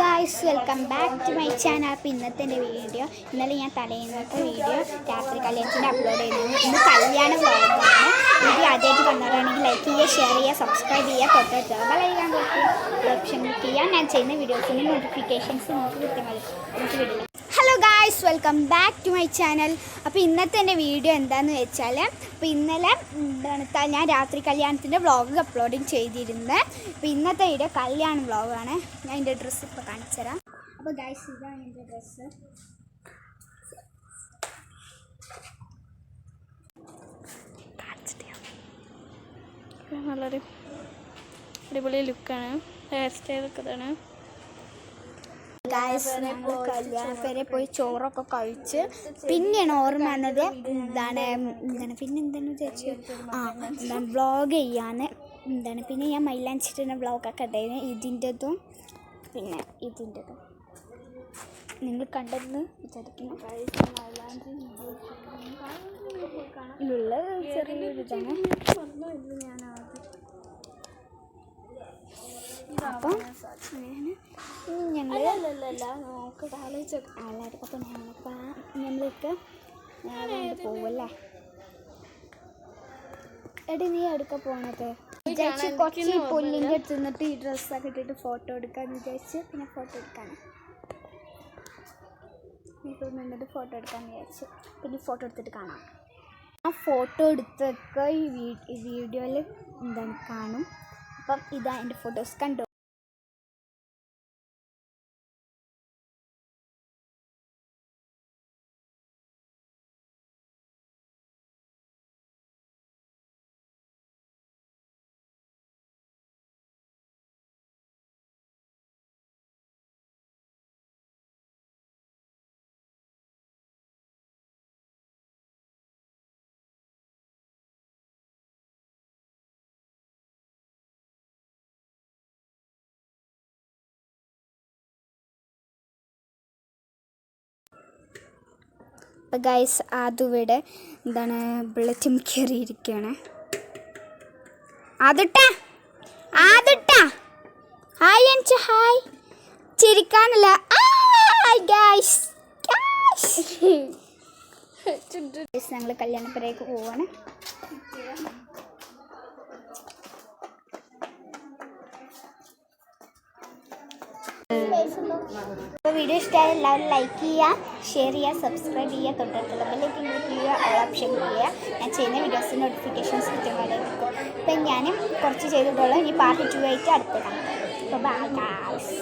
Guys, welcome back to my channel. അപ്പോൾ ഇന്നത്തെ എൻ്റെ വീഡിയോ, ഇന്നലെ ഞാൻ തലേന്നത്തെ വീഡിയോ രാത്രി കല്യാണത്തിൻ്റെ അപ്ലോഡ് ചെയ്യുന്നത്. ഇന്ന് കല്യാണ വ്ളോഗാണ്. വീഡിയോ ആദ്യമായിട്ട് വന്നവരാണെങ്കിൽ ലൈക്ക് ചെയ്യുക, ഷെയർ ചെയ്യുക, സബ്സ്ക്രൈബ് ചെയ്യുക, തൊട്ടടുത്ത് ബെല്ലൈക്കൺ ഓപ്ഷൻ ക്ലിക്ക് ചെയ്യുക. ഞാൻ ചെയ്യുന്ന വീഡിയോസിൻ്റെ നോട്ടിഫിക്കേഷൻസ് നിങ്ങൾക്ക് കൃത്യമായി നമുക്ക് video. Hello guys, welcome back to my channel. അപ്പോൾ ഇന്നത്തെ എൻ്റെ വീഡിയോ എന്താണെന്ന് വെച്ചാൽ, അപ്പോൾ ഇന്നലെ ഞാൻ രാത്രി കല്യാണത്തിൻ്റെ വ്ളോഗ് അപ്ലോഡിങ് ചെയ്തിരുന്നത്. അപ്പോൾ ഇന്നത്തെ വീഡിയോ കല്യാണ വ്ളോഗാണ്. ഞാൻ എൻ്റെ ഡ്രസ്സ് ഇപ്പോൾ കാണിച്ചു തരാം. അപ്പോൾ ഗായ്സ്, ഇതാണ് എൻ്റെ ഡ്രസ്സ്. നല്ലൊരു അടിപൊളി ലുക്കാണ്. ഹെയർ സ്റ്റൈലൊക്കെ ഇതാണ്. ഗായ്സ്, ഞങ്ങൾ കല്യാണപ്പേരെ പോയി ചോറൊക്കെ കഴിച്ച് പിന്നെയാണ് ഓർമ്മ വന്നത് എന്താണ് പിന്നെ എന്താണെന്ന് വിചാരിച്ചു എന്താണ് വ്ളോഗ് ചെയ്യാന്ന്. പിന്നെ ഞാൻ മൈലാഞ്ചിട്ടുള്ള വ്ളോഗൊക്കെ ഉണ്ടായിരുന്നു. ഇതിൻ്റെതും പിന്നെ ഇതിൻ്റെതും നിങ്ങൾ കണ്ടെന്ന് വിചാരിക്കുന്നു. ഇതിലുള്ള ചെറിയൊരു ഇതാണ്. അപ്പം ഞങ്ങൾ അപ്പം ഞങ്ങൾക്ക് പോവല്ലേ. എടി, നീ എടുക്കാൻ പോണത് വിചാരിച്ച് കുറച്ച് പുല്ലിൻ്റെ അടുത്ത് നിന്നിട്ട് ഈ ഡ്രസ്സൊക്കെ ഇട്ടിട്ട് ഫോട്ടോ എടുക്കാമെന്ന് വിചാരിച്ച്. പിന്നെ ഫോട്ടോ എടുക്കാൻ നിന്നിട്ട് ഫോട്ടോ എടുക്കാമെന്ന് വിചാരിച്ചു. പിന്നെ ഫോട്ടോ എടുത്തിട്ട് കാണാം. ആ ഫോട്ടോ എടുത്തൊക്കെ ഈ വീഡിയോയിൽ എന്താണ് കാണും. അപ്പം ഇതാ എൻ്റെ ഫോട്ടോസ് കണ്ടു. അപ്പം ഗൈസ്, അതിവിടെ എന്താണ് ബുള്ളറ്റും കയറിയിരിക്കുകയാണ്. ആദിട്ടാ ഹായ് അഞ്ച് ഹായ്. ചിരിക്കാനല്ല ഗൈസ്. ഞങ്ങൾ കല്യാണപ്പുരയ്ക്ക് പോവാണ്. അപ്പോൾ വീഡിയോ ഇഷ്ടമായ എല്ലാവരും ലൈക്ക് ചെയ്യുക, ഷെയർ ചെയ്യുക, സബ്സ്ക്രൈബ് ചെയ്യുക, തൊട്ടടുത്തുള്ള ബെല്ലൈക്കൺ ക്ലിക്ക് ചെയ്യുക, ഓപ്ഷൻ ക്ലിക്ക് ചെയ്യുക. ഞാൻ ചെയ്യുന്ന വീഡിയോസിൻ്റെ നോട്ടിഫിക്കേഷൻസ് കൃത്യമായി ലഭിക്കും. അപ്പം ഞാനും കുറച്ച് ചെയ്തിട്ടുള്ളൂ. ഇനി പാർട്ട് 2 ആയിട്ട് അടുത്ത് കാണാം. അപ്പോൾ ബൈ ഗൈസ്.